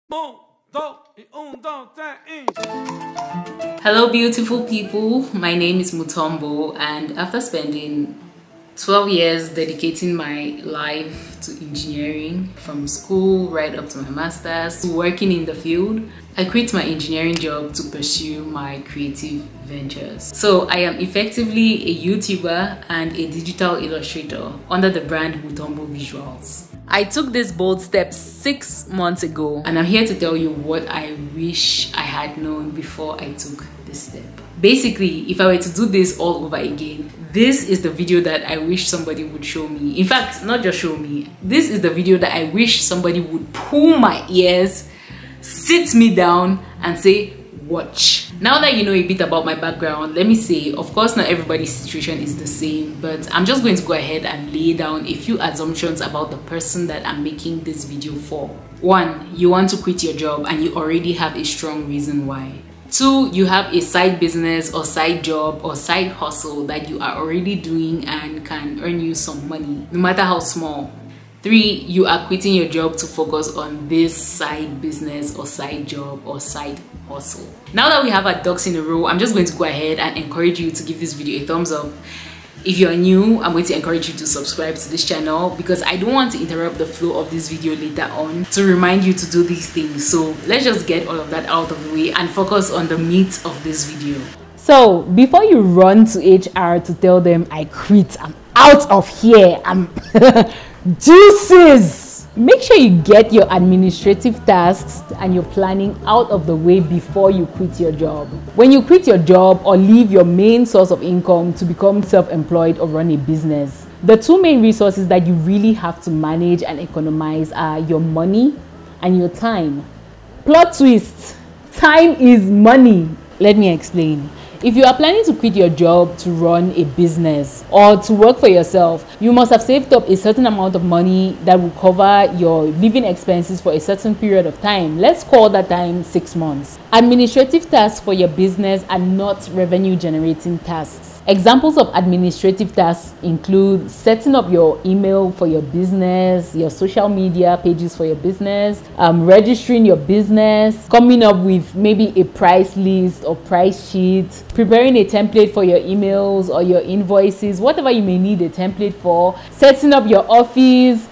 Hello beautiful people, my name is Mutombo, and after spending 12 years dedicating my life to engineering, from school right up to my master's, to working in the field, I quit my engineering job to pursue my creative ventures. So I am effectively a YouTuber and a digital illustrator under the brand Mutombo Visuals. I took this bold step 6 months ago, and I'm here to tell you what I wish I had known before I took this step. Basically, if I were to do this all over again, this is the video that I wish somebody would show me. In fact, not just show me, this is the video that I wish somebody would pull my ears, sit me down and say, watch. Now that you know a bit about my background, let me say, of course not everybody's situation is the same, but I'm just going to go ahead and lay down a few assumptions about the person that I'm making this video for. 1, you want to quit your job and you already have a strong reason why. 2, you have a side business or side job or side hustle that you are already doing and can earn you some money, no matter how small. 3, you are quitting your job to focus on this side business or side job or side hustle. Now that we have our ducks in a row, I'm just going to go ahead and encourage you to give this video a thumbs up. If you're new, I'm going to encourage you to subscribe to this channel because I don't want to interrupt the flow of this video later on to remind you to do these things. So let's just get all of that out of the way and focus on the meat of this video. So before you run to HR to tell them I quit, I'm out of here, I'm deuces, make sure you get your administrative tasks and your planning out of the way before you quit your job. When you quit your job or leave your main source of income to become self-employed or run a business, the 2 main resources that you really have to manage and economize are your money and your time. Plot twist, time is money. Let me explain. If you are planning to quit your job to run a business or to work for yourself, you must have saved up a certain amount of money that will cover your living expenses for a certain period of time. Let's call that time 6 months. Administrative tasks for your business are not revenue generating tasks. Examples of administrative tasks include setting up your email for your business, your social media pages for your business, registering your business, coming up with maybe a price list or price sheet, preparing a template for your emails or your invoices, whatever you may need a template for, setting up your office.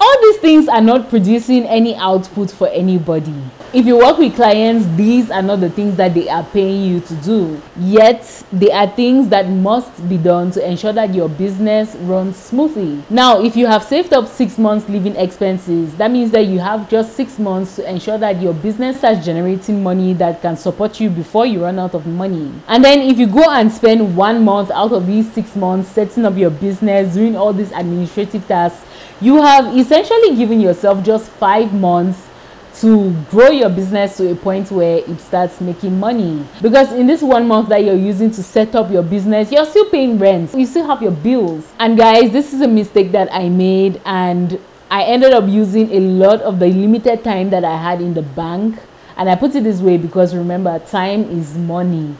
All these things are not producing any output for anybody. If you work with clients, these are not the things that they are paying you to do. Yet, they are things that must be done to ensure that your business runs smoothly. Now, if you have saved up 6 months living expenses, that means that you have just 6 months to ensure that your business starts generating money that can support you before you run out of money. And then if you go and spend 1 month out of these 6 months setting up your business, doing all these administrative tasks, you have essentially given yourself just 5 months to grow your business to a point where it starts making money. Because in this 1 month that you're using to set up your business, you're still paying rent, you still have your bills. And guys, this is a mistake that I made, and I ended up using a lot of the limited time that I had in the bank. And I put it this way because remember, time is money.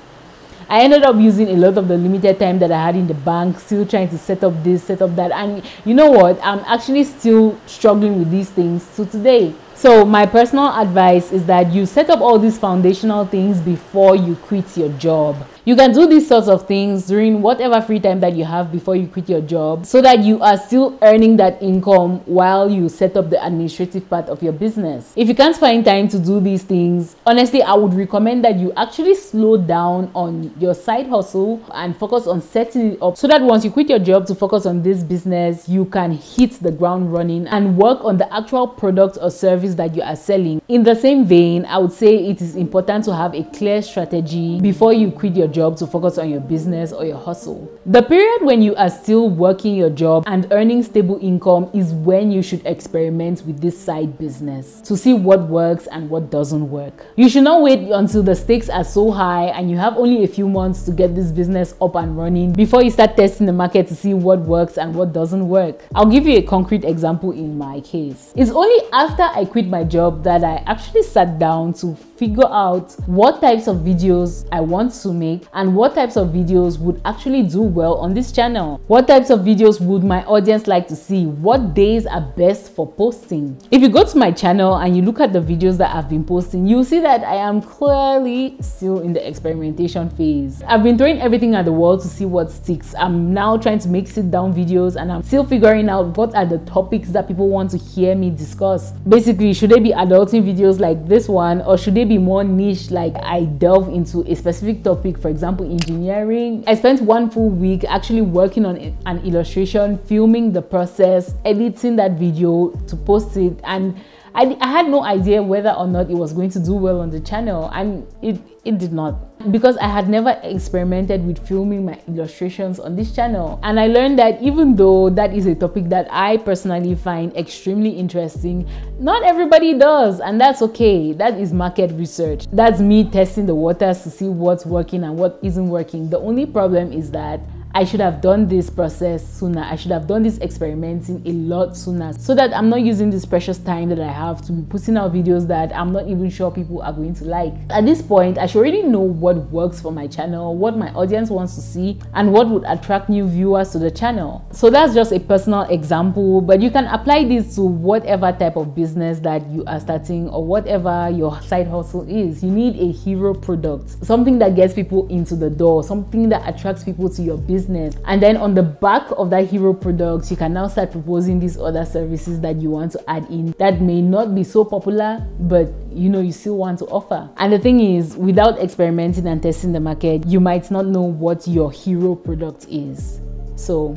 I ended up using a lot of the limited time that I had in the bank, still trying to set up this, set up that. And you know what? I'm actually still struggling with these things to today. So my personal advice is that you set up all these foundational things before you quit your job. You can do these sorts of things during whatever free time that you have before you quit your job so that you are still earning that income while you set up the administrative part of your business. If you can't find time to do these things, honestly, I would recommend that you actually slow down on your side hustle and focus on setting it up so that once you quit your job to focus on this business, you can hit the ground running and work on the actual product or service that you are selling. In the same vein, I would say it is important to have a clear strategy before you quit your job to focus on your business or your hustle. The period when you are still working your job and earning stable income is when you should experiment with this side business to see what works and what doesn't work. You should not wait until the stakes are so high and you have only a few months to get this business up and running before you start testing the market to see what works and what doesn't work. I'll give you a concrete example in my case. It's only after I quit my job that I actually sat down to figure out what types of videos I want to make, apply, and what types of videos would actually do well on this channel. What types of videos would my audience like to see? What days are best for posting? If you go to my channel and you look at the videos that I've been posting, you'll see that I am clearly still in the experimentation phase. I've been throwing everything at the wall to see what sticks. I'm now trying to make sit-down videos, and I'm still figuring out what are the topics that people want to hear me discuss. Basically, should they be adulting videos like this one, or should they be more niche, like I delve into a specific topic, for example engineering? I spent one full week actually working on an illustration, filming the process, editing that video to post it, and I had no idea whether or not it was going to do well on the channel, and it did not, because I had never experimented with filming my illustrations on this channel. And I learned that even though that is a topic that I personally find extremely interesting, not everybody does, and that's okay. That is market research. That's me testing the waters to see what's working and what isn't working. The only problem is that I should have done this process sooner. I should have done this experimenting a lot sooner, so that I'm not using this precious time that I have to be putting out videos that I'm not even sure people are going to like. At this point, I should already know what works for my channel, what my audience wants to see, and what would attract new viewers to the channel. So that's just a personal example, but you can apply this to whatever type of business that you are starting or whatever your side hustle is. You need a hero product, something that gets people into the door, something that attracts people to your business. And then on the back of that hero product, you can now start proposing these other services that you want to add in that may not be so popular, but you still want to offer. And the thing is, without experimenting and testing the market, you might not know what your hero product is. So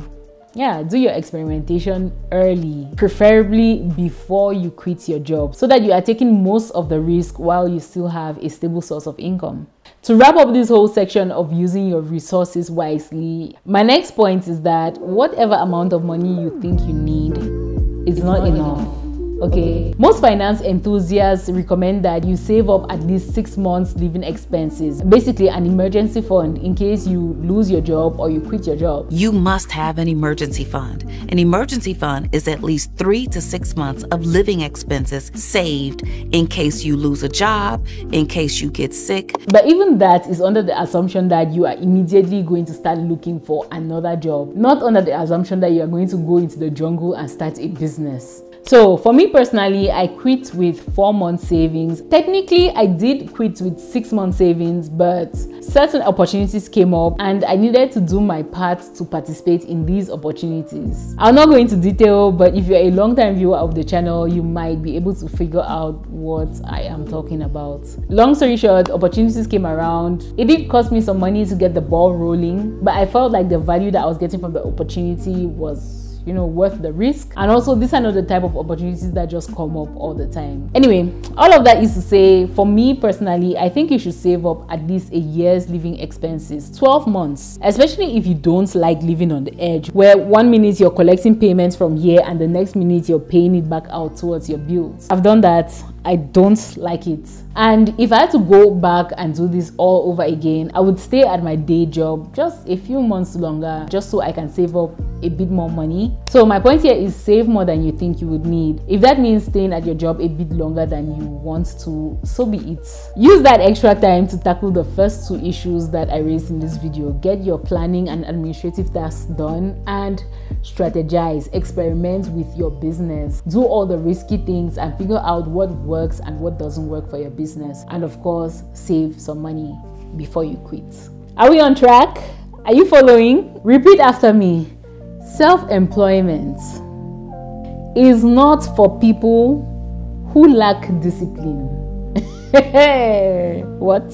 yeah, do your experimentation early, preferably before you quit your job, so that you are taking most of the risk while you still have a stable source of income. To wrap up this whole section of using your resources wisely, my next point is that whatever amount of money you think you need is not enough. Okay, most finance enthusiasts recommend that you save up at least 6 months living expenses, basically an emergency fund in case you lose your job or you quit your job. You must have an emergency fund. An emergency fund is at least 3 to 6 months of living expenses saved in case you lose a job, in case you get sick. But even that is under the assumption that you are immediately going to start looking for another job, not under the assumption that you are going to go into the jungle and start a business. So for me personally, I quit with 4 months savings. Technically, I did quit with 6 months savings, but certain opportunities came up and I needed to do my part to participate in these opportunities. I'll not go into detail, but if you're a long-time viewer of the channel, you might be able to figure out what I am talking about. Long story short, opportunities came around. It did cost me some money to get the ball rolling, but I felt like the value that I was getting from the opportunity was worth the risk. And also, these are not the type of opportunities that just come up all the time. Anyway, all of that is to say, for me personally, I think you should save up at least a year's living expenses, 12 months, especially if you don't like living on the edge, where 1 minute you're collecting payments from here and the next minute you're paying it back out towards your bills. I've done that. I don't like it. And if I had to go back and do this all over again, I would stay at my day job just a few months longer, just so I can save up a bit more money. So my point here is save more than you think you would need. If that means staying at your job a bit longer than you want to, so be it. Use that extra time to tackle the first 2 issues that I raised in this video. Get your planning and administrative tasks done and strategize, experiment with your business. Do all the risky things and figure out what works and what doesn't work for your business. And of course, save some money before you quit. Are we on track? Are you following? Repeat after me. Self-employment is not for people who lack discipline. What?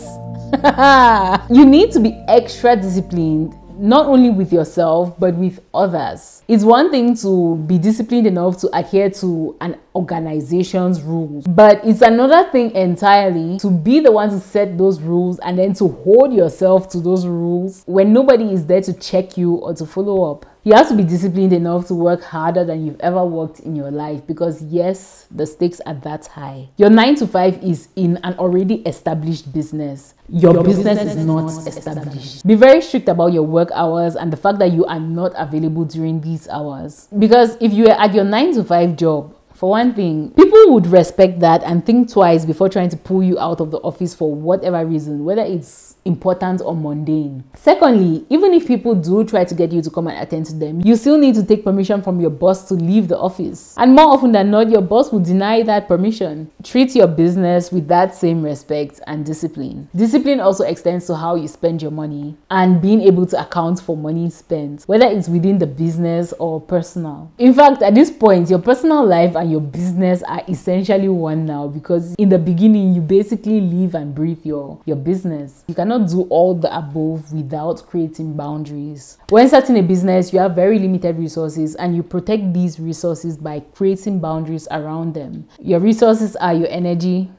You need to be extra disciplined, not only with yourself, but with others. It's one thing to be disciplined enough to adhere to an organization's rules, but it's another thing entirely to be the one to set those rules and then to hold yourself to those rules when nobody is there to check you or to follow up. You have to be disciplined enough to work harder than you've ever worked in your life, because yes, the stakes are that high. Your 9 to 5 is in an already established business. Your business is not established. Be very strict about your work hours and the fact that you are not available during these hours. Because if you are at your 9 to 5 job For one thing, people would respect that and think twice before trying to pull you out of the office for whatever reason, whether it's important or mundane. Secondly, even if people do try to get you to come and attend to them, you still need to take permission from your boss to leave the office. And more often than not, your boss will deny that permission. Treat your business with that same respect and discipline. Discipline also extends to how you spend your money and being able to account for money spent, whether it's within the business or personal. In fact, at this point, your personal life and your business are essentially one now, because in the beginning, you basically live and breathe your business. You cannot do all the above without creating boundaries. When starting a business, you have very limited resources and you protect these resources by creating boundaries around them. Your resources are your energy,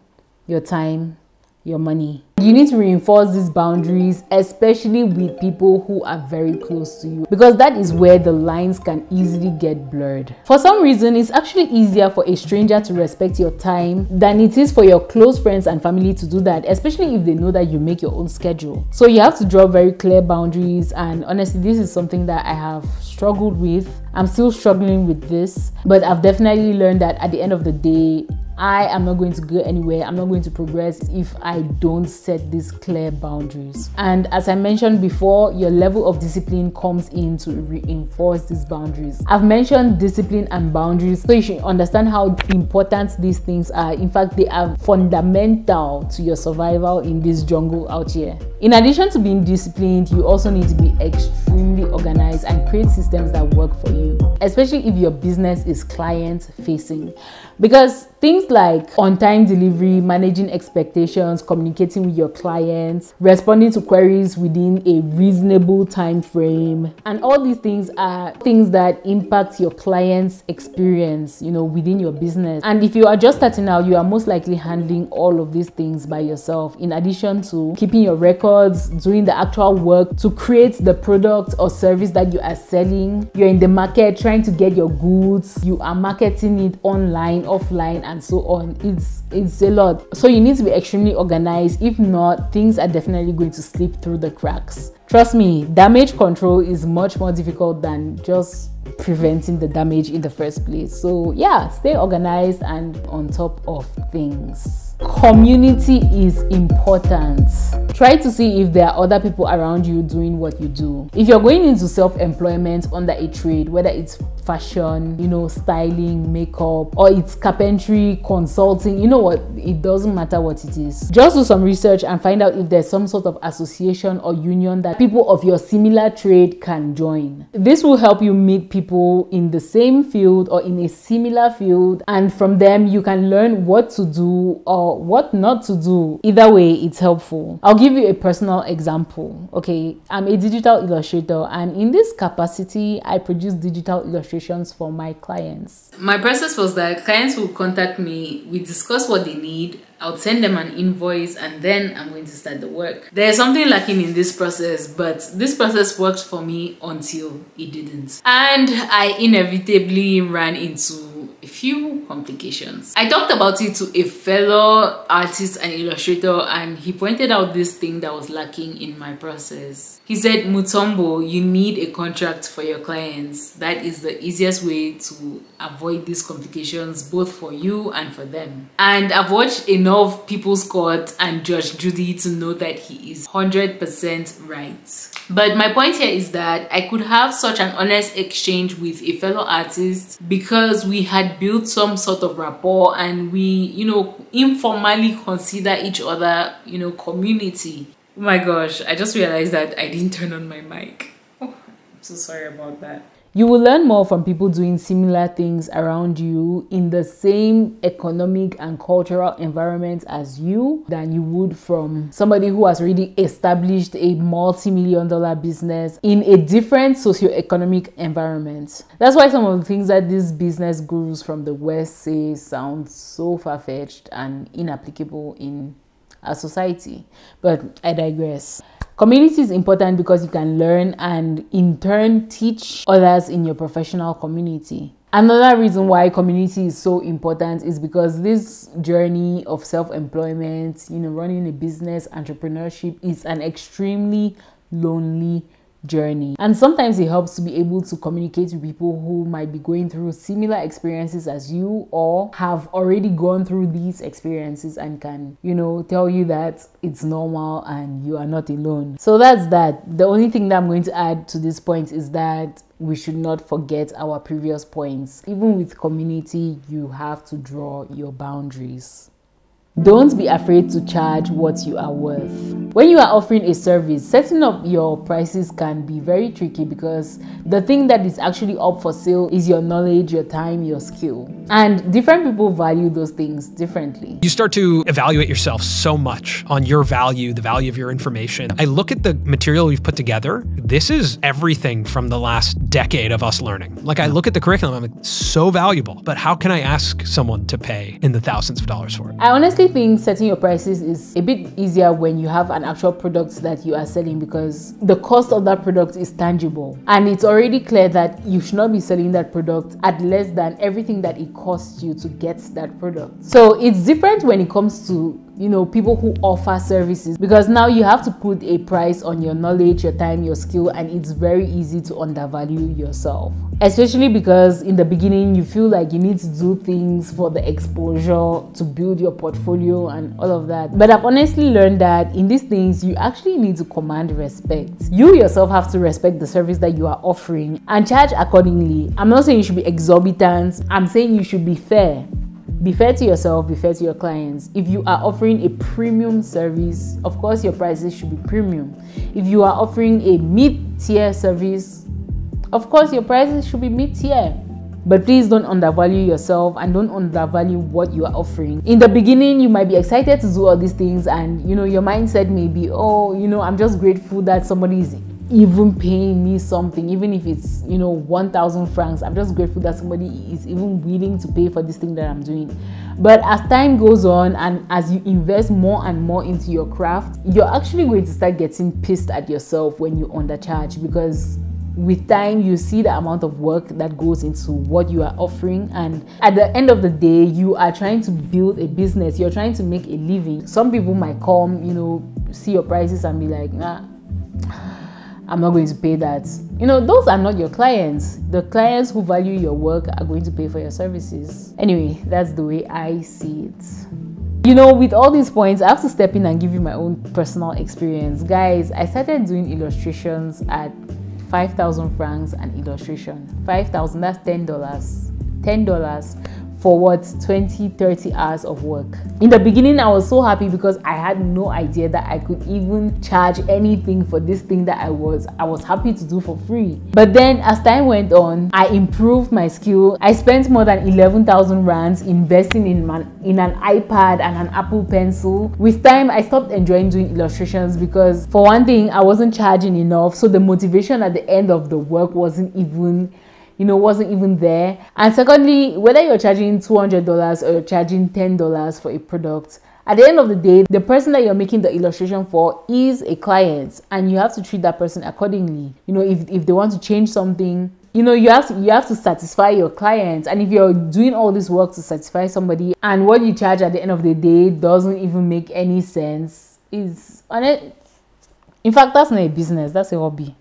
your time, your money. You need to reinforce these boundaries, especially with people who are very close to you, because that is where the lines can easily get blurred. For some reason, it's actually easier for a stranger to respect your time than it is for your close friends and family to do that, especially if they know that you make your own schedule. So you have to draw very clear boundaries, and honestly, this is something that I have struggled with. I'm still struggling with this, but I've definitely learned that at the end of the day, I am not going to go anywhere. I'm not going to progress if I don't set these clear boundaries. And as I mentioned before, your level of discipline comes in to reinforce these boundaries. I've mentioned discipline and boundaries, so you should understand how important these things are. In fact, they are fundamental to your survival in this jungle out here. In addition to being disciplined, you also need to be extremely organized and create systems that work for you, especially if your business is client facing, because things like on-time delivery, managing expectations, communicating with your clients, responding to queries within a reasonable time frame, and all these things are things that impact your client's experience, within your business. And if you are just starting out, you are most likely handling all of these things by yourself, in addition to keeping your records, doing the actual work to create the product or service that you are selling. You're in the market trying to get your goods, you are marketing it online, offline, and so on. It's a lot. So you need to be extremely organized. If not, things are definitely going to slip through the cracks. Trust me, damage control is much more difficult than just preventing the damage in the first place. So yeah, stay organized and on top of things. Community is important. Try to see if there are other people around you doing what you do. If you're going into self-employment under a trade, whether it's fashion, styling, makeup, or it's carpentry, consulting, it doesn't matter what it is. Just do some research and find out if there's some sort of association or union that people of your similar trade can join. This will help you meet people in the same field or in a similar field, and from them you can learn what to do or what not to do. Either way, it's helpful. I'll give you a personal example. Okay, I'm a digital illustrator, and in this capacity, I produce digital illustrations for my clients. My process was that clients will contact me, we discuss what they need, I'll send them an invoice, and then I'm going to start the work. There's something lacking in this process, but this process worked for me until it didn't. And I inevitably ran into a few complications. I talked about it to a fellow artist and illustrator, and he pointed out this thing that was lacking in my process. He said, Mutombo, you need a contract for your clients. That is the easiest way to avoid these complications, both for you and for them. And I've watched enough People's Court and Judge Judy to know that he is 100% right. But my point here is that I could have such an honest exchange with a fellow artist because we had built some sort of rapport and we, informally consider each other, community. Oh my gosh, I just realized that I didn't turn on my mic. Oh, I'm so sorry about that. You will learn more from people doing similar things around you in the same economic and cultural environment as you than you would from somebody who has already established a multi-million-dollar business in a different socioeconomic environment. That's why some of the things that these business gurus from the West say sound so far-fetched and inapplicable in our society. But I digress. Community is important because you can learn and in turn teach others in your professional community. Another reason why community is so important is because this journey of self-employment, running a business, entrepreneurship is an extremely lonely journey. And sometimes it helps to be able to communicate with people who might be going through similar experiences as you, or have already gone through these experiences and can, you know, tell you that it's normal and you are not alone. So that's that. The only thing that I'm going to add to this point is that we should not forget our previous points. Even with community, you have to draw your boundaries. Don't be afraid to charge what you are worth. When you are offering a service, setting up your prices can be very tricky because the thing that is actually up for sale is your knowledge, your time, your skill. And different people value those things differently. You start to evaluate yourself so much on your value, the value of your information. I look at the material we've put together. This is everything from the last decade of us learning. Like, I look at the curriculum, I'm like, so valuable, but how can I ask someone to pay in the thousands of dollars for it? I honestly think setting your prices is a bit easier when you have an actual product that you are selling, because the cost of that product is tangible and it's already clear that you should not be selling that product at less than everything that it costs you to get that product. So it's different when it comes to, you know, people who offer services, because now you have to put a price on your knowledge, your time, your skill, and it's very easy to undervalue yourself, especially because in the beginning you feel like you need to do things for the exposure to build your portfolio and all of that. But I've honestly learned that in these things you actually need to command respect. You yourself have to respect the service that you are offering and charge accordingly. I'm not saying you should be exorbitant, I'm saying you should be fair. Be fair to yourself, be fair to your clients. If you are offering a premium service, of course your prices should be premium. If you are offering a mid-tier service, of course your prices should be mid-tier. But please don't undervalue yourself and don't undervalue what you are offering. In the beginning, you might be excited to do all these things and, you know, your mindset may be, oh, you know, I'm just grateful that somebody is even paying me something, even if it's, you know, 1,000 francs. I'm just grateful that somebody is even willing to pay for this thing that I'm doing. But as time goes on and as you invest more and more into your craft, you're actually going to start getting pissed at yourself when you undercharge, because with time you see the amount of work that goes into what you are offering, and at the end of the day you are trying to build a business, you're trying to make a living. Some people might come, you know, see your prices and be like, nah, I'm not going to pay that. You know, those are not your clients. The clients who value your work are going to pay for your services. Anyway, that's the way I see it. You know, with all these points, I have to step in and give you my own personal experience. Guys, I started doing illustrations at 5,000 francs an illustration. 5,000, that's $10. $10 for what? 20-30 hours of work. In the beginning, I was so happy because I had no idea that I could even charge anything for this thing that I was happy to do for free. But then as time went on, I improved my skill. I spent more than 11,000 rands investing in an iPad and an Apple Pencil. With time, I stopped enjoying doing illustrations because, for one thing, I wasn't charging enough, so the motivation at the end of the work wasn't even there. And secondly, whether you're charging $200 or you're charging $10 for a product, at the end of the day, the person that you're making the illustration for is a client, and you have to treat that person accordingly. You know, if they want to change something, you know, you have to satisfy your clients. And if you're doing all this work to satisfy somebody and what you charge at the end of the day doesn't even make any sense, is on it. In fact, that's not a business, that's a hobby.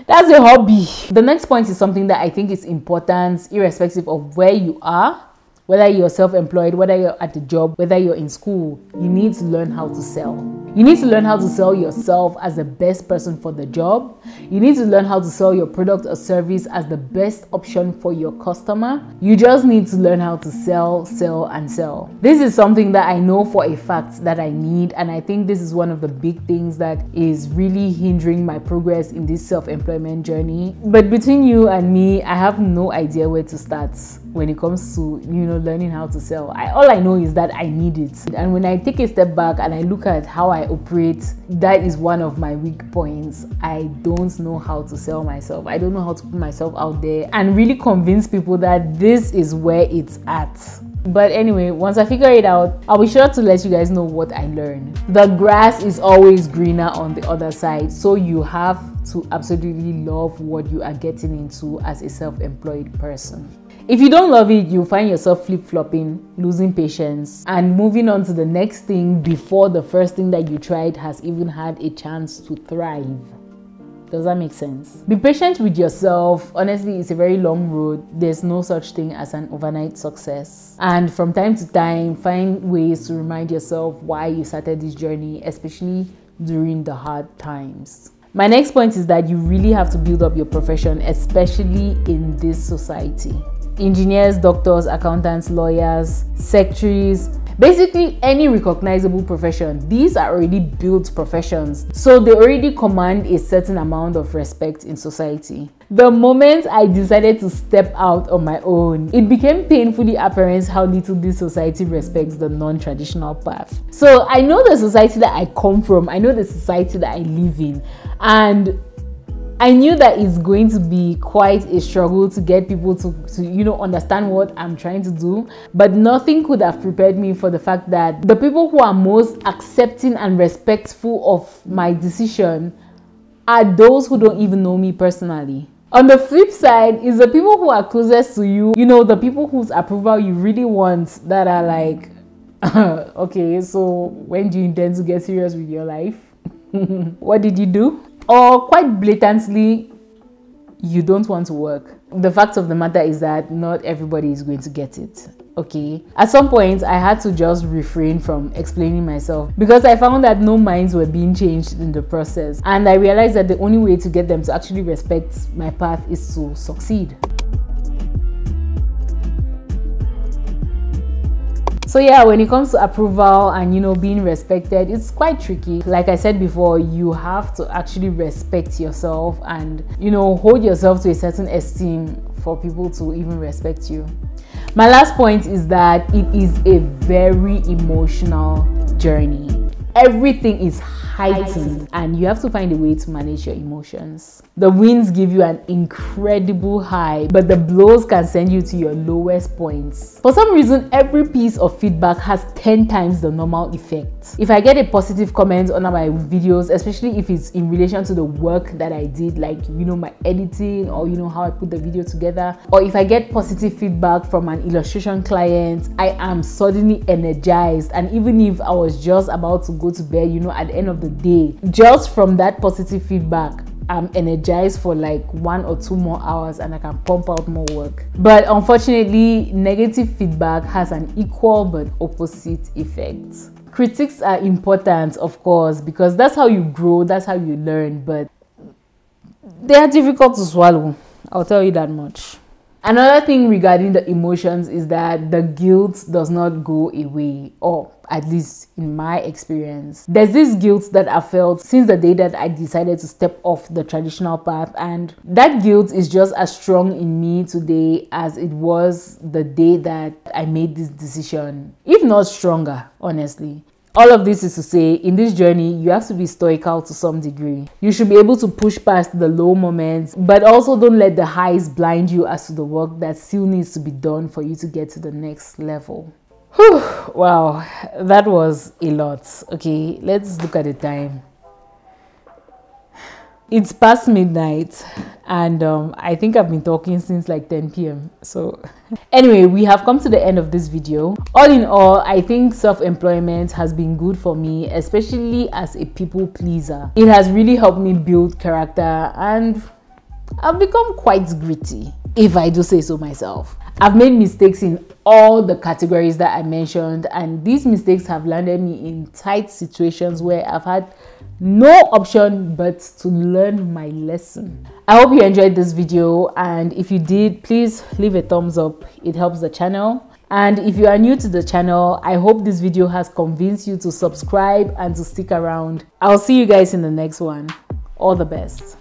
That's a hobby. The next point is something that I think is important, irrespective of where you are, whether you're self-employed, whether you're at a job, whether you're in school. You need to learn how to sell. You need to learn how to sell yourself as the best person for the job. You need to learn how to sell your product or service as the best option for your customer. You just need to learn how to sell, and sell. This is something that I know for a fact that I need, and I think this is one of the big things that is really hindering my progress in this self-employment journey. But between you and me, I have no idea where to start when it comes to, you know, learning how to sell. All I know is that I need it. And when I take a step back and I look at how I operate, that is one of my weak points. I don't know how to sell myself. I don't know how to put myself out there and really convince people that this is where it's at. But anyway, once I figure it out, I'll be sure to let you guys know what I learned. The grass is always greener on the other side, so you have to absolutely love what you are getting into as a self-employed person. If you don't love it, you'll find yourself flip-flopping, losing patience, and moving on to the next thing before the first thing that you tried has even had a chance to thrive. Does that make sense? Be patient with yourself. Honestly, it's a very long road. There's no such thing as an overnight success. And from time to time, find ways to remind yourself why you started this journey, especially during the hard times. My next point is that you really have to build up your profession, especially in this society. Engineers, doctors, accountants, lawyers, secretaries, basically any recognizable profession, these are already built professions, so they already command a certain amount of respect in society. The moment I decided to step out on my own, it became painfully apparent how little this society respects the non-traditional path. So I know the society that I come from, I know the society that I live in, and I knew that it's going to be quite a struggle to get people to understand what I'm trying to do. But nothing could have prepared me for the fact that the people who are most accepting and respectful of my decision are those who don't even know me personally. On the flip side is the people who are closest to you, the people whose approval you really want, that are like, okay, so when do you intend to get serious with your life? What did you do? Or quite blatantly, you don't want to work. The fact of the matter is that not everybody is going to get it, okay? At some point, I had to just refrain from explaining myself because I found that no minds were being changed in the process. And I realized that the only way to get them to actually respect my path is to succeed. So yeah, when it comes to approval and being respected, it's quite tricky. Like I said before, you have to actually respect yourself and hold yourself to a certain esteem for people to even respect you. My last point is that it is a very emotional journey. Everything is heightened and you have to find a way to manage your emotions. The wins give you an incredible high, but the blows can send you to your lowest points. For some reason, every piece of feedback has 10 times the normal effect. If I get a positive comment on my videos, especially if it's in relation to the work that I did, like my editing or how I put the video together, or if I get positive feedback from an illustration client, I am suddenly energized. And even if I was just about to go to bed, at the end of the day, just from that positive feedback, I'm energized for like 1 or 2 more hours and I can pump out more work. But unfortunately, negative feedback has an equal but opposite effect. Critics are important, of course, because that's how you grow, that's how you learn, but they are difficult to swallow. I'll tell you that much. Another thing regarding the emotions is that the guilt does not go away, or at least in my experience. There's this guilt that I felt since the day that I decided to step off the traditional path, and that guilt is just as strong in me today as it was the day that I made this decision, if not stronger, honestly. All of this is to say, in this journey, you have to be stoical to some degree. You should be able to push past the low moments, but also don't let the highs blind you as to the work that still needs to be done for you to get to the next level. Whew, wow, that was a lot. Okay, let's look at the time. It's past midnight and I think I've been talking since like 10 p.m. So anyway, we have come to the end of this video. All in all, I think self-employment has been good for me, especially as a people pleaser. It has really helped me build character and I've become quite gritty, if I do say so myself. I've made mistakes in all the categories that I mentioned, and these mistakes have landed me in tight situations where I've had no option but to learn my lesson. I hope you enjoyed this video, and if you did, please leave a thumbs up. It helps the channel. And if you are new to the channel, I hope this video has convinced you to subscribe and to stick around. I'll see you guys in the next one. All the best.